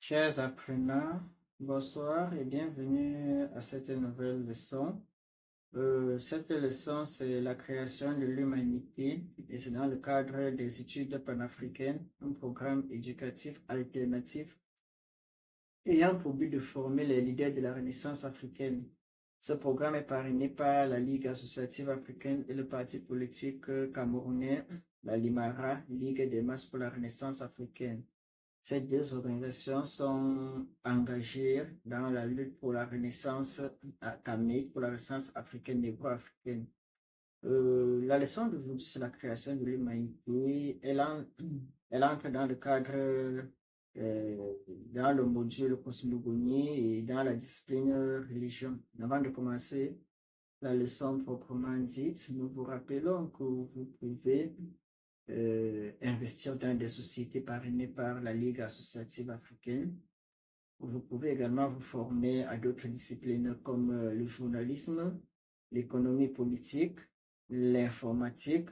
Chers apprenants, bonsoir et bienvenue à cette nouvelle leçon. Cette leçon, c'est la création de l'humanité et c'est dans le cadre des études panafricaines, un programme éducatif alternatif ayant pour but de former les leaders de la Renaissance africaine. Ce programme est parrainé par la Ligue associative africaine et le parti politique camerounais, la LIMARA, Ligue des masses pour la Renaissance africaine. Ces deux organisations sont engagées dans la lutte pour la renaissance académique, pour la renaissance africaine, négro-africaine. La leçon d'aujourd'hui, c'est la création de l'humanité. Elle entre dans le cadre, dans le module cosmogonie et dans la discipline religion. Avant de commencer la leçon proprement dite, nous vous rappelons que vous pouvez investir dans des sociétés parrainées par la Ligue associative africaine. Vous pouvez également vous former à d'autres disciplines comme le journalisme, l'économie politique, l'informatique,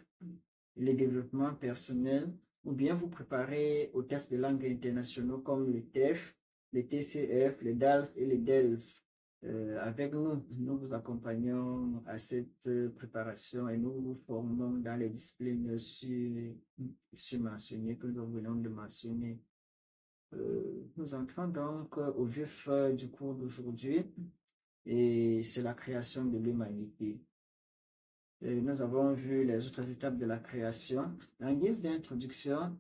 le développement personnel, ou bien vous préparer aux tests de langue internationaux comme le TEF, le TCF, le DALF et le DELF. Avec nous, nous vous accompagnons à cette préparation et nous vous formons dans les disciplines mentionnées que nous venons de mentionner. Nous entrons donc au vif du cours d'aujourd'hui et c'est la création de l'humanité. Nous avons vu les autres étapes de la création. En guise d'introduction,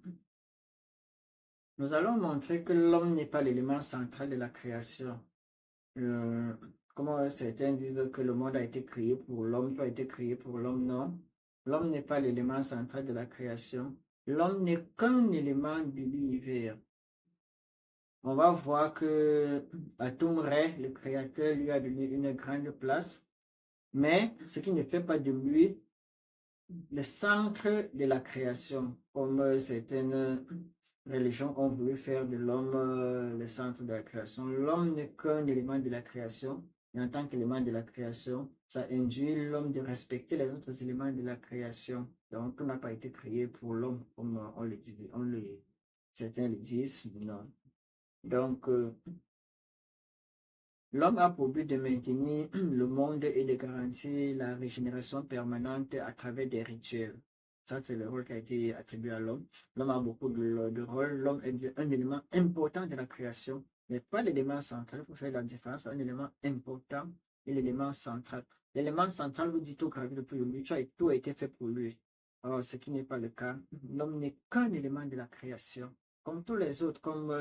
nous allons montrer que l'homme n'est pas l'élément central de la création. Comment certains disent que le monde a été créé pour l'homme, tout a été créé pour l'homme, non. L'homme n'est pas l'élément central de la création. L'homme n'est qu'un élément de l'univers. On va voir que Atum-Re, le créateur, lui a donné une grande place, mais ce qui ne fait pas de lui le centre de la création, comme certaines religions ont voulu faire de l'homme le centre de la création. L'homme n'est qu'un élément de la création, et en tant qu'élément de la création, ça induit l'homme de respecter les autres éléments de la création. Donc, tout n'a pas été créé pour l'homme, comme on le dit, certains le disent, non. Donc, l'homme a pour but de maintenir le monde et de garantir la régénération permanente à travers des rituels. Ça, c'est le rôle qui a été attribué à l'homme. L'homme a beaucoup de rôles. L'homme est un élément important de la création, mais pas l'élément central. Il faut faire la différence entre un élément important et l'élément central. L'élément central vous dit tout gravé depuis lui. Tout a été fait pour lui. Or, ce qui n'est pas le cas. L'homme n'est qu'un élément de la création. Comme tous les autres, comme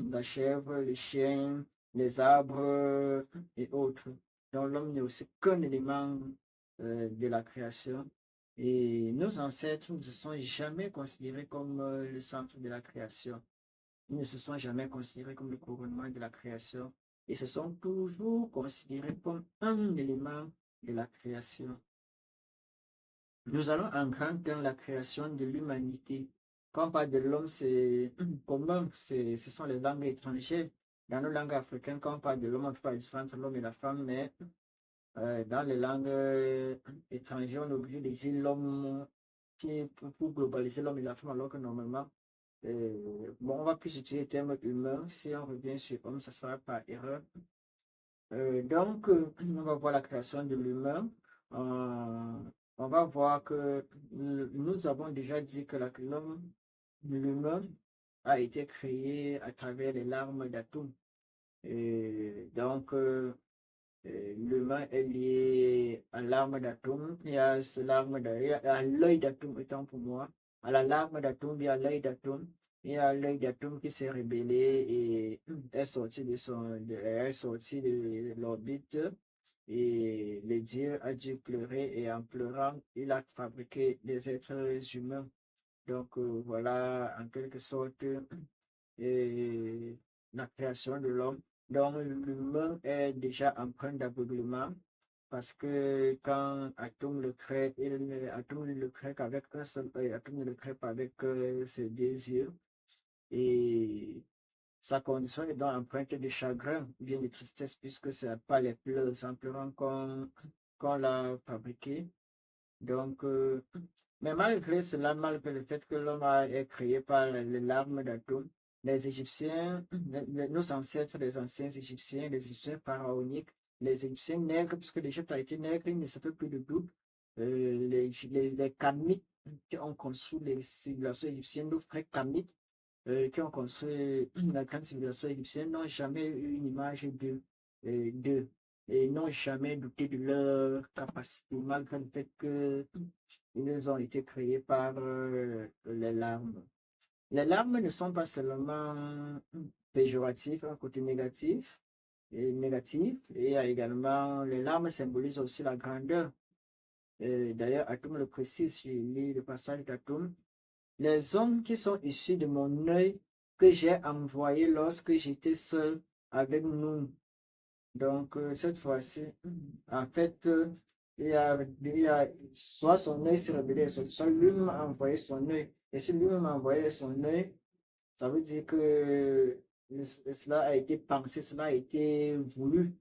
la chèvre, le chien, les arbres et autres. Donc l'homme n'est aussi qu'un élément de la création. Et nos ancêtres ne se sont jamais considérés comme le centre de la création. Ils ne se sont jamais considérés comme le couronnement de la création. Ils se sont toujours considérés comme un élément de la création. Nous allons en grand dans la création de l'humanité. Quand on parle de l'homme, c'est commun, ce sont les langues étrangères. Dans nos langues africaines, quand on parle de l'homme, on ne fait pas la différence entre l'homme et la femme, mais dans les langues étrangères, on est obligé de dire l'homme pour globaliser l'homme et la femme, alors que normalement, bon, on va plus utiliser le terme humain. Si on revient sur homme, ça sera par erreur. Donc, on va voir la création de l'humain. On va voir que nous avons déjà dit que l'humain a été créé à travers les larmes d'Atum. Donc, l'humain est lié à l'arme d'Atum. Il y a ce larme à l'œil d'Atum, autant pour moi. À la larme d'Atum, il y a l'œil d'Atum. Il y a l'œil d'Atum qui s'est rébellé et est sorti est sorti de l'orbite. Et le Dieu a dû pleurer et en pleurant, il a fabriqué des êtres humains. Donc voilà en quelque sorte la création de l'homme. Donc l'humain est déjà empreint d'aveuglement parce que quand Atom le crée, Atom ne le crée qu'avec un seul œil, Atom ne le crée pas avec ses deux yeux. Et sa condition est donc empreinte de chagrin, bien de tristesse, puisque ce n'est pas les pleurs en pleurant qu'on l'a fabriqué. Donc, mais malgré cela, malgré le fait que l'homme est créé par les larmes d'Atom, Les Égyptiens, nos ancêtres, les anciens Égyptiens, les Égyptiens pharaoniques, les Égyptiens nègres, puisque l'Égypte a été nègre, il ne se fait plus de doute. Les Kamites qui ont construit les civilisations égyptiennes, nos frères Kamites qui ont construit la grande civilisation égyptienne, n'ont jamais eu une image d'eux et n'ont jamais douté de leur capacité, malgré le fait qu'ils ont été créés par les larmes. Les larmes ne sont pas seulement péjoratifs, un côté négatif, et il y a également, les larmes symbolisent aussi la grandeur. D'ailleurs, Atum le précise, j'ai lu le passage d'Atum. Les hommes qui sont issus de mon œil que j'ai envoyé lorsque j'étais seul avec nous. Donc, cette fois-ci, en fait, soit son œil s'est révélé, soit lui-même a envoyé son œil. Et si lui-même a envoyé son œil, ça veut dire que cela a été pensé, cela a été voulu.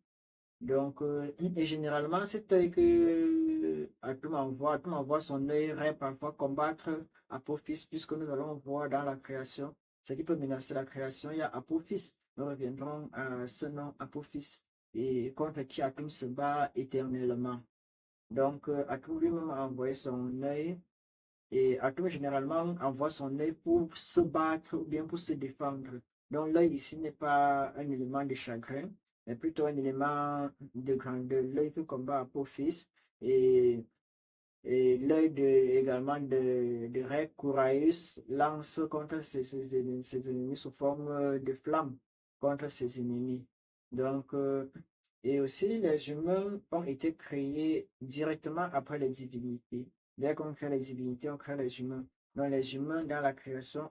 Donc, et généralement, cet œil que Atum envoie son œil rêve parfois combattre Apophis, puisque nous allons voir dans la création ce qui peut menacer la création. Il y a Apophis. Nous reviendrons à ce nom Apophis et contre qui Atum se bat éternellement. Donc, Atum lui-même a envoyé son œil et Atum généralement envoie son œil pour se battre ou bien pour se défendre. Donc l'œil ici n'est pas un élément de chagrin, mais plutôt un élément de grandeur. L'œil qui combat Apophis et, et l'œil également de Ré Couraeus lance contre ses ennemis sous forme de flamme contre ses ennemis. Donc, et aussi les humains ont été créés directement après les divinités. Dès qu'on crée les divinités, on crée les humains. Donc les humains dans la création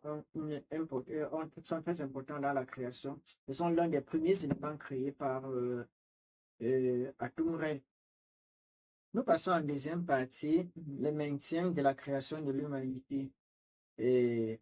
sont très importants dans la création. Ils sont l'un des premiers éléments créés par Atum-Re. Nous passons en deuxième partie, le maintien de la création de l'humanité. Et